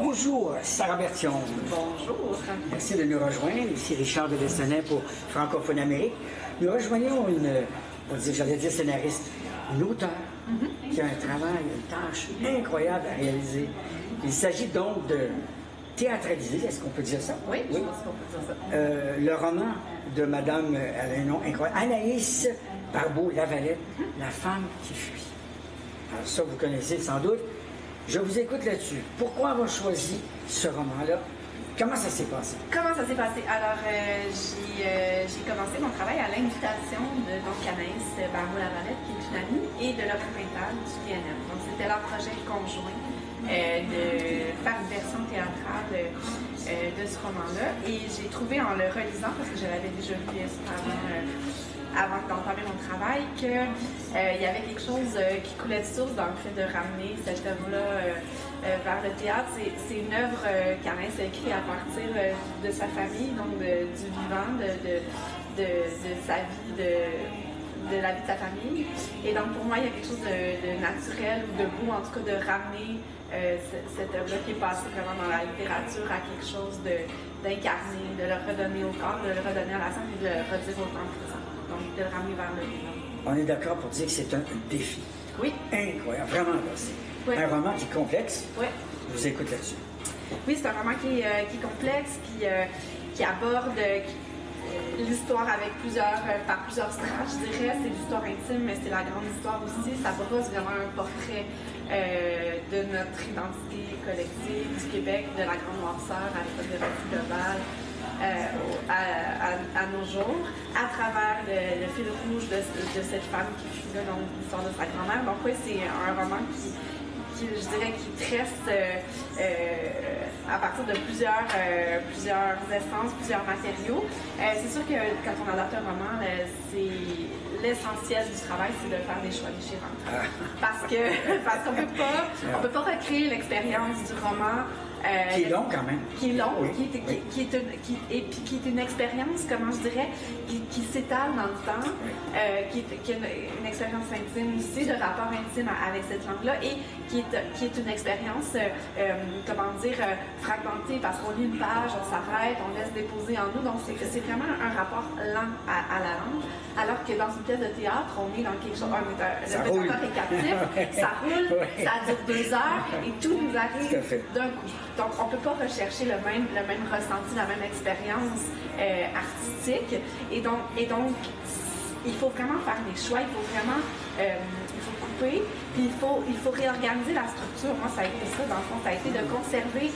Bonjour, Sarah Berthiaume. Bonjour. Merci de nous rejoindre. Ici Richard de Dessanet pour Francophone Amérique. Nous rejoignons j'allais dire scénariste, une auteure qui a un travail, une tâche incroyable à réaliser. Il s'agit donc de théâtraliser, est-ce qu'on peut dire ça? Oui, je pense qu'on peut dire ça. Le roman de Madame, elle a un nom incroyable, Anaïs Barbeau-Lavalette, La femme qui fuit. Alors ça, vous connaissez sans doute. Je vous écoute là-dessus. Pourquoi avoir choisi ce roman-là? Comment ça s'est passé? Comment ça s'est passé? Alors, j'ai commencé mon travail à l'invitation de Anaïs Barbeau-Lavalette, qui est une amie, et de l'Opéra Printemps du PNM. Donc, c'était leur projet conjoint de faire une version théâtrale de ce roman-là. Et j'ai trouvé en le relisant, parce que je l'avais déjà lu avant d'entamer mon travail, qu'il y avait quelque chose qui coulait de source dans le fait de ramener cette œuvre-là vers le théâtre. C'est une œuvre qu'Anaïs a écrite à partir de sa famille, donc du vivant, de sa vie, de la vie de sa famille. Et donc pour moi, il y a quelque chose de naturel ou de beau, en tout cas, de ramener cette œuvre-là qui est passée vraiment dans la littérature à quelque chose d'incarné, de le redonner au corps, de le redonner à la scène et de le redire au temps présent. Donc, de le ramener vers le vivant. On est d'accord pour dire que c'est un défi. Oui. Incroyable, vraiment. Oui. Un roman qui est complexe. Oui. Je vous écoute là-dessus. Oui, c'est un roman qui est complexe, qui aborde l'histoire avec par plusieurs strates, je dirais. C'est l'histoire intime, mais c'est la grande histoire aussi. Ça brosse vraiment un portrait de notre identité collective du Québec, de la grande noirceur à l'époque de refus global. À nos jours, à travers le fil rouge de cette femme qui fuit là, donc l'histoire de sa grand-mère. Donc oui, c'est un roman qui je dirais, qui tresse à partir de plusieurs essences, plusieurs matériaux. C'est sûr que quand on adapte un roman, c'est l'essentiel du travail, c'est de faire des choix déchirants. Parce qu'on peut pas recréer l'expérience du roman. Qui est long quand même. Qui est long, oui. qui est une expérience, comment je dirais, qui s'étale dans le temps, qui est une expérience intime aussi, de rapport intime avec cette langue-là, et qui est une expérience, fragmentée, parce qu'on lit une page, on s'arrête, on laisse déposer en nous, donc c'est vraiment un rapport lent à la langue, alors que dans une pièce de théâtre, on est dans quelque chose, le spectateur est captif, ça roule, ça dure 2 heures, et tout nous arrive d'un coup. Donc, on ne peut pas rechercher le même ressenti, la même expérience artistique. Et donc, il faut vraiment faire des choix, il faut vraiment couper, puis il faut réorganiser la structure. Moi, ça a été ça, dans le fond, ça a été de conserver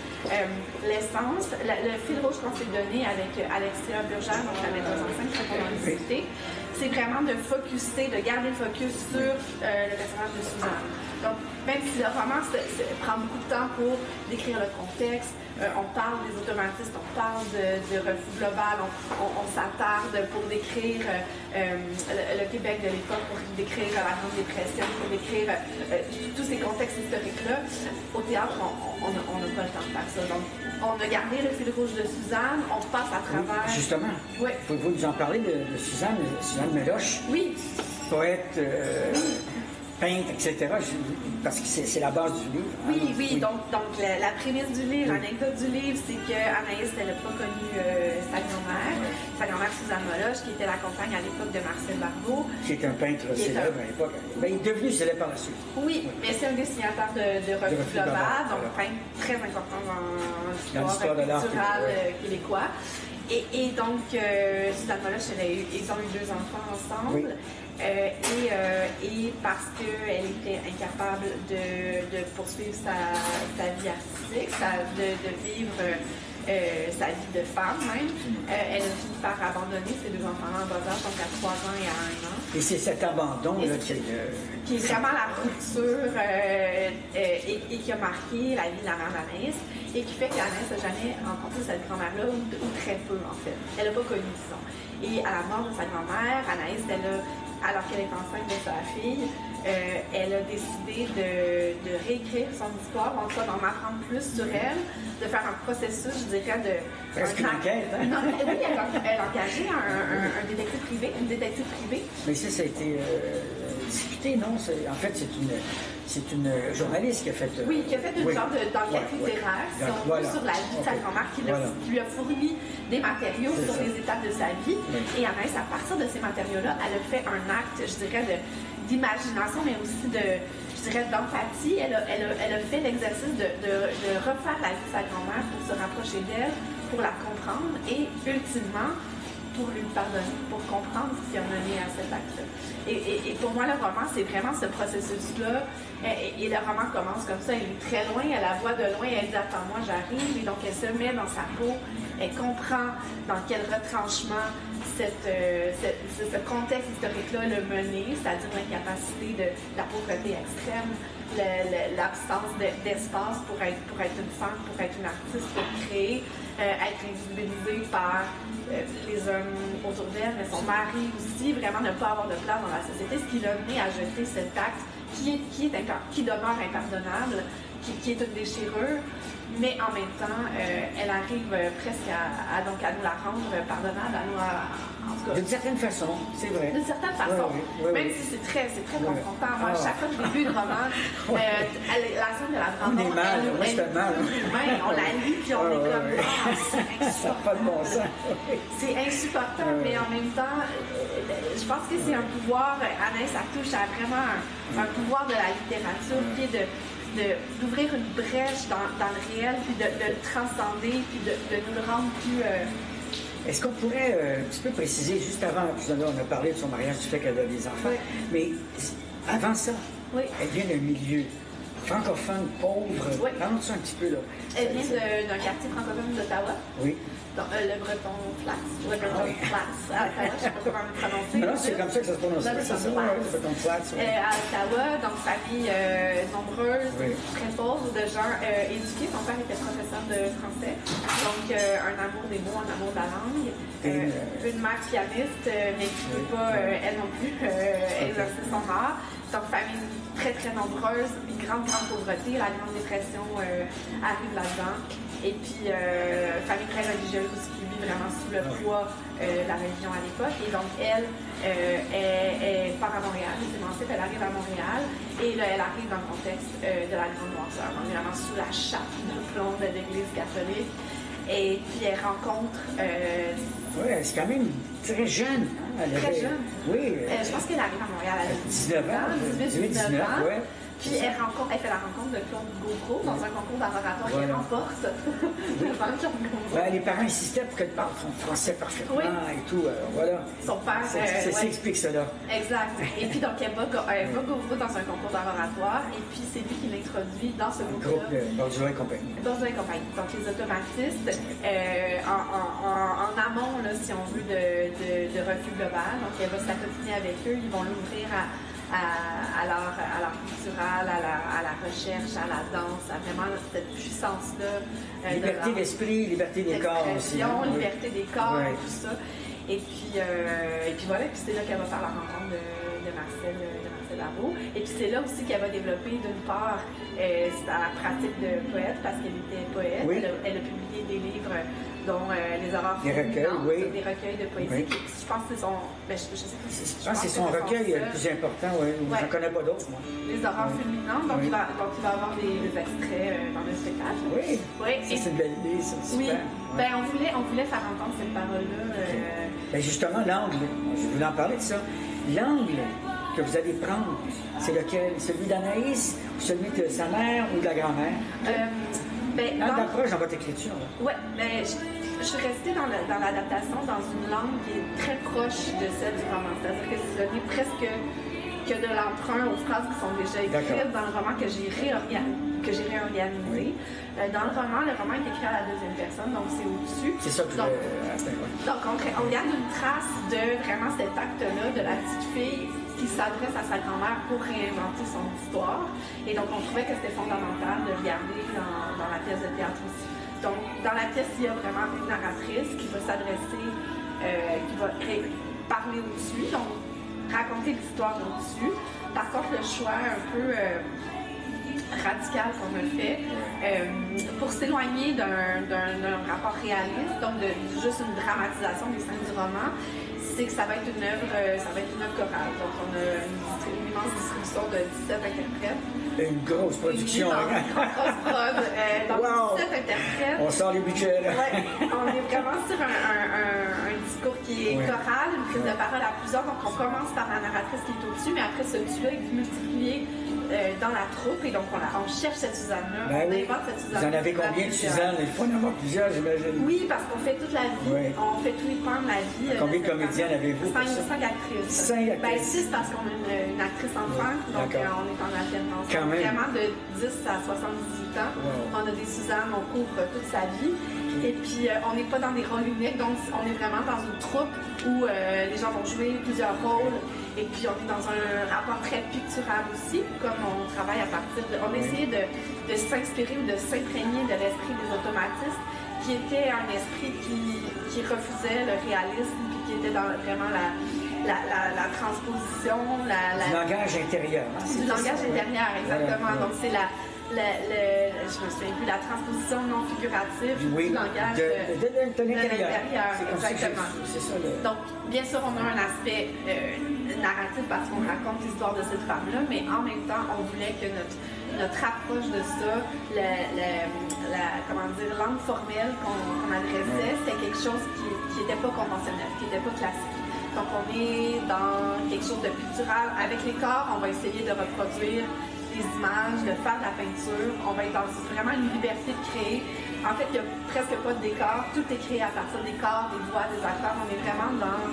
l'essence. Le fil rouge qu'on s'est donné avec Alexia Burgère, donc la metteuse en scène très publicité, c'est vraiment de focuser, de garder le focus sur le personnage de Suzanne. Donc, même si le roman prend beaucoup de temps pour décrire le contexte, on parle des automatismes, on parle de refus global, on s'attarde pour décrire le Québec de l'époque, pour décrire la Grande Dépression, pour décrire tous ces contextes historiques-là. Au théâtre, on n'a pas le temps de faire ça. Donc, on a gardé le fil rouge de Suzanne, on passe à travers... Oui, justement, pouvez-vous nous en parler de Suzanne Meloche? Oui. Poète... peintre, etc., parce que c'est la base du livre. Oui. Donc la prémisse du livre, l'anecdote du livre, c'est qu'Anaïs, elle n'a pas connu sa grand-mère Suzanne Meloche, qui était la compagne à l'époque de Marcel Barbeau. Qui est un peintre célèbre à l'époque. Il est devenu célèbre par la suite. Oui, mais c'est un dessinateur de refus global, donc peintre très important dans l'histoire culturelle québécois. Et donc, Suzanne Meloche, ils ont eu 2 enfants ensemble. Et parce qu'elle était incapable de poursuivre sa vie artistique, de vivre sa vie de femme même, elle a fini par abandonner ses 2 enfants en bas âge, donc à 3 ans et à 1 an. Et c'est cet abandon-là qui est vraiment la rupture et qui a marqué la vie de la mère d'Anaïs, et qui fait qu'Anaïs n'a jamais rencontré cette grand-mère-là, ou très peu en fait. Elle n'a pas connu, disons. Et à la mort de sa grand-mère, Anaïs, alors qu'elle est enceinte de sa fille, elle a décidé de réécrire son histoire, en tout cas d'en apprendre plus sur elle, de faire un processus, je dirais, de... Presque une enquête, hein? Non, oui, elle a engagé une détective privée. Mais ça a été discuté, non? En fait, c'est une journaliste qui a fait... Oui, qui a fait une genre d'enquête littéraire sur la vie de sa grand-mère, qui lui a fourni des matériaux sur les étapes de sa vie. Et Anaïs, à partir de ces matériaux-là, elle a fait un acte, je dirais, d'imagination, mais aussi d'empathie. Elle a fait l'exercice de refaire la vie de sa grand-mère pour se rapprocher d'elle, pour la comprendre et, ultimement, pour lui pardonner, pour comprendre ce qui a mené à cet acte-là. Et pour moi, le roman, c'est vraiment ce processus-là. Et le roman commence comme ça, elle est très loin, elle la voit de loin, elle dit « Attends-moi, j'arrive », et donc elle se met dans sa peau, elle comprend dans quel retranchement ce contexte historique-là le mener, c'est-à-dire l'incapacité de la pauvreté extrême, l'absence d'espace pour être une femme, pour être une artiste, pour créer, être invisibilisée par les hommes autour d'elle, mais son mari aussi, vraiment ne pas avoir de place dans la société, ce qui l'a mené à jeter cet acte qui demeure impardonnable, qui est une déchirure, mais en même temps, elle arrive presque à nous la rendre pardonnable, en tout cas. D'une certaine façon, c'est vrai. D'une certaine façon, même si c'est très confrontant. Moi, chaque fois que j'ai lu le roman, la scène de la grand-mère, on est mal, moi je fais mal. On la lit, puis on est comme, c'est ça n'a pas de bon sens. C'est insupportable, mais en même temps, je pense que c'est un pouvoir, Anaïs, ça touche à vraiment un pouvoir de la littérature, qui est d'ouvrir une brèche dans le réel, puis de le transcender, puis de nous le rendre plus... Est-ce qu'on pourrait un petit peu préciser, juste avant, on a parlé de son mariage, du fait qu'elle a des enfants, mais avant ça, elle vient d'un milieu francophone, pauvre. Parle-nous ça un petit peu, là. Elle vient d'un quartier francophone d'Ottawa. Oui. Donc, le Breton Flats. Le Breton Flats. À Ottawa, je ne sais pas comment le prononcer. Non, c'est comme ça que ça se prononce. C'est ça, le Breton Flats. À Ottawa, donc famille nombreuse, très pauvre, de gens éduqués. Son père était professeur de français. Donc, un amour des mots, un amour de la langue. Une mère pianiste, mais qui ne peut pas, elle non plus, exercer son art. Donc, famille très, très nombreuse, une grande pauvreté. La Grande Dépression arrive là-dedans. Et puis, famille très religieuse aussi, qui vit vraiment sous le poids de la religion à l'époque. Et donc, elle part à Montréal, elle s'émancipe, elle arrive à Montréal. Et là, elle arrive dans le contexte de la Grande Noirceur. On est vraiment sous la chape de plomb de l'Église catholique. Et puis, elle rencontre... oui, c'est quand même très jeune. Hein? Très jeune. Oui. Je pense qu'elle arrive à Montréal à 19 ans. 18-19 ans. Ouais. Puis elle fait la rencontre de Claude Gauvreau dans un concours d'oratoire qu'elle remporte devant Claude Gauvreau. Les parents insistaient pour qu'elle parle français parfaitement et tout. Voilà. Son père. Ça explique cela. Exact. Et puis donc elle va Gauvreau dans un concours d'oratoire et puis c'est lui qui l'introduit dans ce groupe-là. Le groupe Bourgeois et compagnie. Bourgeois et compagnie. Donc les automatistes en amont, là, si on veut, de Refus Global. Donc elle va s'accopiner avec eux. Ils vont l'ouvrir à l'art culturel, à la recherche, à la danse, à vraiment cette puissance-là. Liberté d'esprit, liberté des corps aussi. Liberté des corps, tout ça. Et puis voilà, puis c'est là qu'elle va faire la rencontre de Marcel Darbo. Et puis c'est là aussi qu'elle va développer, d'une part, sa pratique de poète, parce qu'elle était poète. Oui. Elle a publié des livres dont les horreurs féminines, des recueils de poésie. Oui. Je pense que c'est son... je pense que c'est son recueil le plus important, je n'en connais pas d'autres, moi. Les horreurs féminines, donc il va avoir des extraits dans le spectacle. Oui, c'est une belle idée, ça, super. Oui, on voulait faire entendre cette parole-là. Justement, l'angle, je voulais en parler de ça. L'angle que vous allez prendre, c'est lequel? Celui d'Anaïs, ou celui de sa mère ou de la grand-mère? D'approche dans votre écriture. Oui, mais je suis restée dans l'adaptation dans une langue qui est très proche de celle du roman. C'est-à-dire que c'est donné presque que de l'emprunt aux phrases qui sont déjà écrites dans le roman que j'ai réorganisé. Dans le roman est écrit à la deuxième personne, donc c'est au-dessus. C'est ça que je voulais... Donc on garde une trace de vraiment cet acte-là de la petite fille qui s'adresse à sa grand-mère pour réinventer son histoire. Et donc, on trouvait que c'était fondamental de le garder dans la pièce de théâtre aussi. Donc, dans la pièce, il y a vraiment une narratrice qui va s'adresser, qui va parler au-dessus, donc raconter l'histoire au-dessus. Par contre, le choix un peu radical qu'on a fait, pour s'éloigner d'un rapport réaliste, donc de juste une dramatisation des scènes du roman, c'est que ça va être une œuvre chorale. Donc, on a une immense distribution de 17 interprètes. Une grosse production. Une grosse prod. Donc, 17 interprètes. On sort les budgets, là. Ouais, on est vraiment sur un discours qui est choral, une prise de parole à plusieurs. Donc, on commence par la narratrice qui est au-dessus, mais après, ce tu-là est multiplié dans la troupe. Et donc, on cherche cette Suzanne-là. On invente cette Suzanne-là. Vous en avez combien de Suzanne? Il faut en avoir plusieurs, j'imagine. Oui, parce qu'on fait toute la vie. Oui. On fait tous les pans de la vie. Combien de comédiennes avez-vous? 5 actrices. 5 actrices. Ben, 6 parce qu'on a une actrice enfant. Donc, on est en alternance. Quand même. Vraiment de 10 à 78 ans. Wow. On a des Suzanne, on couvre toute sa vie. Et puis, on n'est pas dans des rôles uniques, donc on est vraiment dans une troupe où les gens vont jouer plusieurs rôles. Et puis, on est dans un rapport très pictural aussi, comme on travaille à partir de... On a essayé de s'inspirer ou de s'imprégner de l'esprit des automatistes, qui était un esprit qui refusait le réalisme, puis qui était dans vraiment la transposition, du langage intérieur. Hein, du langage intérieur, exactement. Donc, c'est je me souviens plus, la transposition non figurative du langage de l'intérieur. Exactement. C'est ça, Donc, bien sûr, on a un aspect narratif parce qu'on raconte l'histoire de cette femme-là, mais en même temps, on voulait que notre approche de ça, comment dire, langue formelle qu'on adressait, c'était quelque chose qui n'était pas conventionnel, qui n'était pas classique. Donc, on est dans quelque chose de pictural. Avec les corps, on va essayer de reproduire des images, de faire de la peinture. On va être dans vraiment une liberté de créer. En fait, il n'y a presque pas de décor. Tout est créé à partir des corps, des voix, des acteurs. On est vraiment dans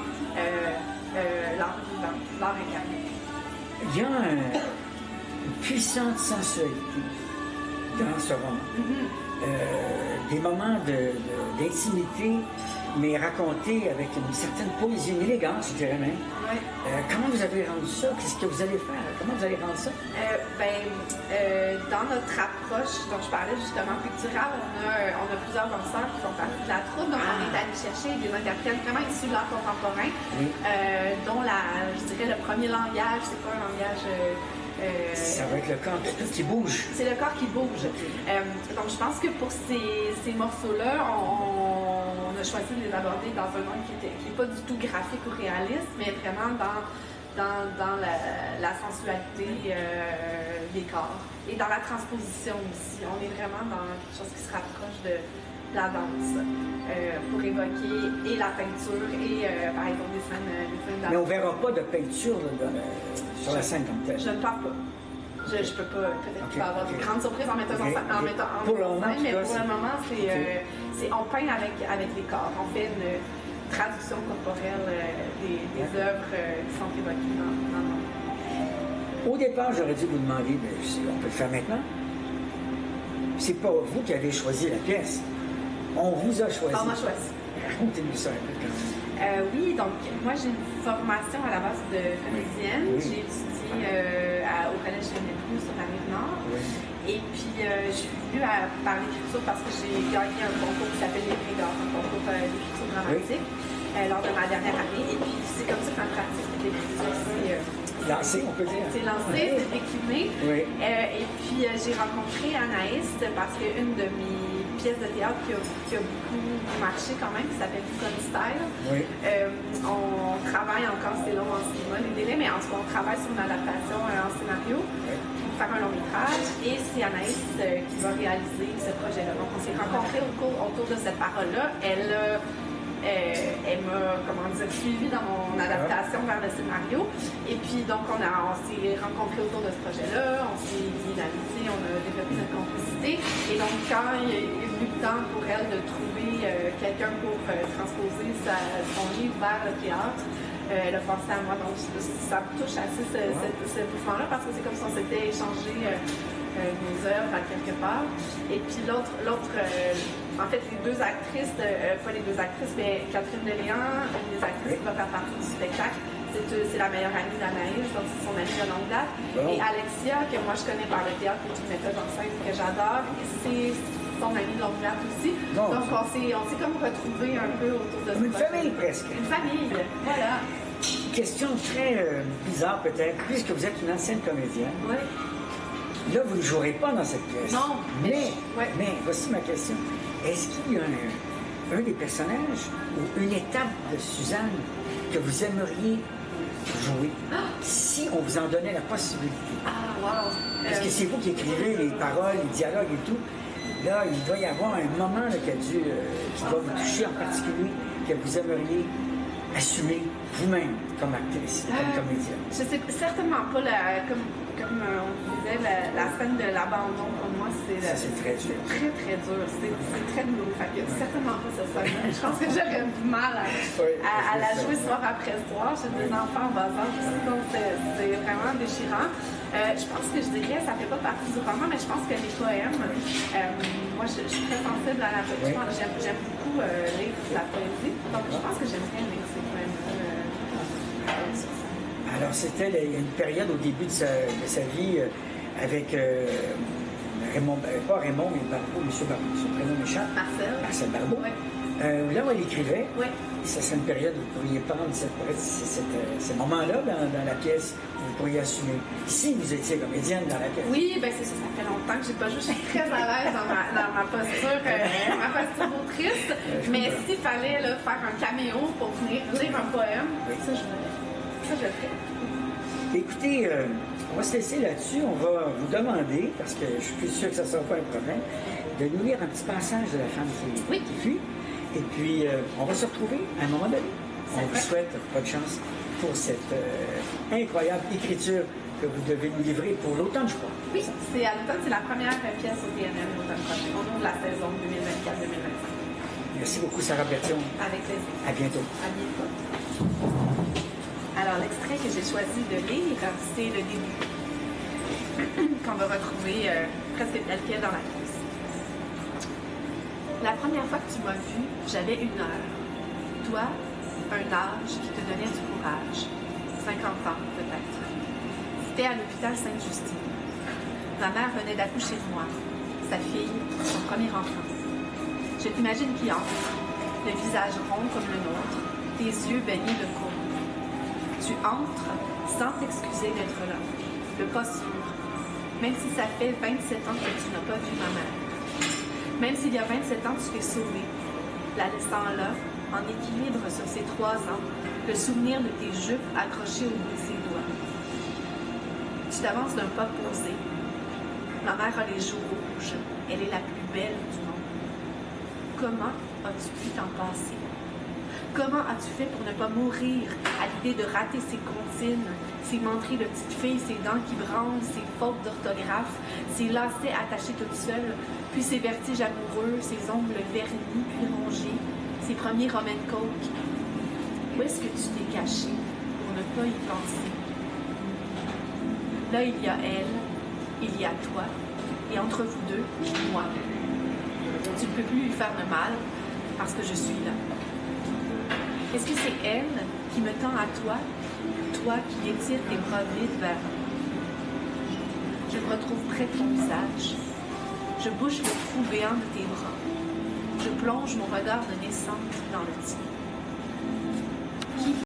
l'art vivant, l'art incarné. Il y a une puissante sensualité dans ce roman. Des moments d'intimité, mais racontés avec une certaine poésie, une élégance, je dirais même. Ouais. Comment vous avez rendu ça? Qu'est-ce que vous allez faire? Comment vous allez rendre ça? Dans notre approche, dont je parlais justement picturale, on a plusieurs danseurs qui font partie de la troupe. Donc, on est allé chercher des interprètes vraiment issus de l'art contemporain, dont je dirais le premier langage, c'est pas un langage... ça va être le corps qui bouge. C'est le corps qui bouge. Donc, je pense que pour ces morceaux-là, on a choisi de les aborder dans un angle qui n'est pas du tout graphique ou réaliste, mais vraiment dans la sensualité des corps. Et dans la transposition aussi. On est vraiment dans quelque chose qui se rapproche de la danse pour évoquer et la peinture et, par exemple, des scènes d'art. Mais on ne verra pas de peinture sur la scène comme telle. Je ne pense pas. Je peux pas, peut-être qu'il va y avoir de grandes surprises en mettant en scène, mais pour le moment, on peint avec les corps. On fait une traduction corporelle des œuvres qui sont évoquées dans le roman. Au départ, j'aurais dû vous demander, on peut le faire maintenant. C'est pas vous qui avez choisi la pièce. On vous a choisi. On m'a choisi. Racontez-nous ça un peu quand même. Oui, donc moi j'ai une formation à la base de comédienne. Oui. J'ai étudié au Collège Saint-Denis sur la Rive-Nord. Oui. Et puis je suis venue par l'écriture parce que j'ai gagné un concours qui s'appelle les Prix d'or, un concours d'écriture dramatique lors de ma dernière année. Et puis c'est comme ça que ma pratique d'écriture s'est lancé, on peut dire. C'est lancé, c'est décliné. Oui. Et puis j'ai rencontré Anaïs parce qu'une de mes pièces de théâtre qui a beaucoup marché quand même, qui s'appelle Funny Style. Oui. On travaille encore, c'est long en cinéma, les délais, mais en tout cas, on travaille sur une adaptation en scénario pour faire un long métrage. Et c'est Anaïs qui va réaliser ce projet-là. Donc, on s'est rencontrés autour de cette parole-là. Elle m'a, suivi dans mon adaptation vers le scénario. Et puis, donc, on s'est rencontrés autour de ce projet-là, on s'est dynamisé, on a développé cette complicité. Et donc, quand il est venu le temps pour elle de trouver quelqu'un pour transposer son livre vers le théâtre, elle a pensé à moi. Donc, ça me touche assez ce mouvement-là parce que c'est comme si on s'était échangé nos œuvres à quelque part. Et puis en fait, les deux actrices, pas les deux actrices, mais Catherine Deléan, une des actrices qui va faire partie du spectacle, c'est la meilleure amie d'Anaïs, donc c'est son amie de longue date. Et Alexia, que moi je connais par le théâtre, qui est une metteuse en scène que j'adore, c'est son amie de longue date aussi. Donc on s'est comme retrouvés un peu autour de ça. Une famille presque. Une famille, voilà. Question très bizarre peut-être, puisque vous êtes une ancienne comédienne. Oui. Là, vous ne jouerez pas dans cette pièce. Non. Mais voici ma question. Est-ce qu'il y a un des personnages ou une étape de Suzanne que vous aimeriez jouer si on vous en donnait la possibilité? Ah, wow! Parce que c'est vous qui écrivez les paroles, les dialogues et tout. Là, il doit y avoir un moment là, qui doit vous toucher en particulier, que vous aimeriez assumer vous-même comme actrice, comme comédienne. Je sais certainement pas, comme on disait, la scène de l'abandon, pour moi, c'est très dur. C'est très dur. C'est très douloureux. Fait que certainement pas cette scène. Je pense que j'aurais du mal à la jouer soir après soir. J'ai des enfants en bas âge aussi, donc c'est vraiment déchirant. Je pense que je dirais, ça fait pas partie du roman, mais je pense que les poèmes, moi je suis très sensible à la poésie. J'aime beaucoup lire la poésie. Donc je pense que j'aimerais lire ces poèmes-là. Alors, c'était une période au début de sa vie avec Raymond, pas Raymond, mais Barbeau, M. Barbeau, son prénom m'échappe. Marcel Barbeau. Ouais. Là où elle écrivait, ouais. Ça serait une période où vous pourriez prendre ces moments-là dans la pièce, vous pourriez assumer. Si vous étiez comédienne dans la pièce. Oui, bien c'est ça, ça fait longtemps que j'ai pas joué. Je suis très à l'aise dans ma posture, triste. Mais s'il fallait là, faire un caméo pour venir lire un poème, ça je le ferais. Écoutez, on va se laisser là-dessus. On va vous demander, parce que je suis plus sûr que ça ne sera pas un problème, de nous lire un petit passage de la femme qui fuit. Et puis, on va se retrouver à un moment donné. On vous souhaite bonne chance pour cette incroyable écriture que vous devez nous livrer pour l'automne, je crois. Oui, c'est à l'automne, c'est la première pièce au TNM l'automne prochain. On ouvre la saison 2024-2025. Merci beaucoup, Sarah Berthiaume. Avec plaisir. À bientôt. À bientôt. Alors, l'extrait que j'ai choisi de lire, c'est le début, qu'on va retrouver presque tel quel dans la pièce. La première fois que tu m'as vu, j'avais 1 heure. Toi, un âge qui te donnait du courage. 50 ans, peut-être. C'était à l'hôpital Sainte-Justine. Ma mère venait d'accoucher de moi, sa fille, son premier enfant. Je t'imagine qui entre, le visage rond comme le nôtre, tes yeux baignés de courbe. Tu entres sans t'excuser d'être là, le pas sûr, même si ça fait 27 ans que tu n'as pas vu ma mère. Même s'il y a 27 ans, tu t'es sauvé, la laissant là, en équilibre sur ses 3 ans, le souvenir de tes jupes accrochées au bout de ses doigts. Tu t'avances d'un pas posé. Ma mère a les joues rouges. Elle est la plus belle du monde. Comment as-tu pu t'en passer? Comment as-tu fait pour ne pas mourir à l'idée de rater ses comptines, ses menteries de petite fille, ses dents qui branlent, ses fautes d'orthographe, ses lacets attachés toutes seules, puis ses vertiges amoureux, ses ongles vernis puis rongés, ses premiers Roman Coke? Où est-ce que tu t'es caché pour ne pas y penser? Là, il y a elle, il y a toi, et entre vous deux, moi. Tu ne peux plus lui faire de mal parce que je suis là. Est-ce que c'est elle qui me tend à toi, toi qui étires tes bras vides vers moi? Je me retrouve près de ton visage. Je bouche le trou béant de tes bras. Je plonge mon regard de naissante dans le tien.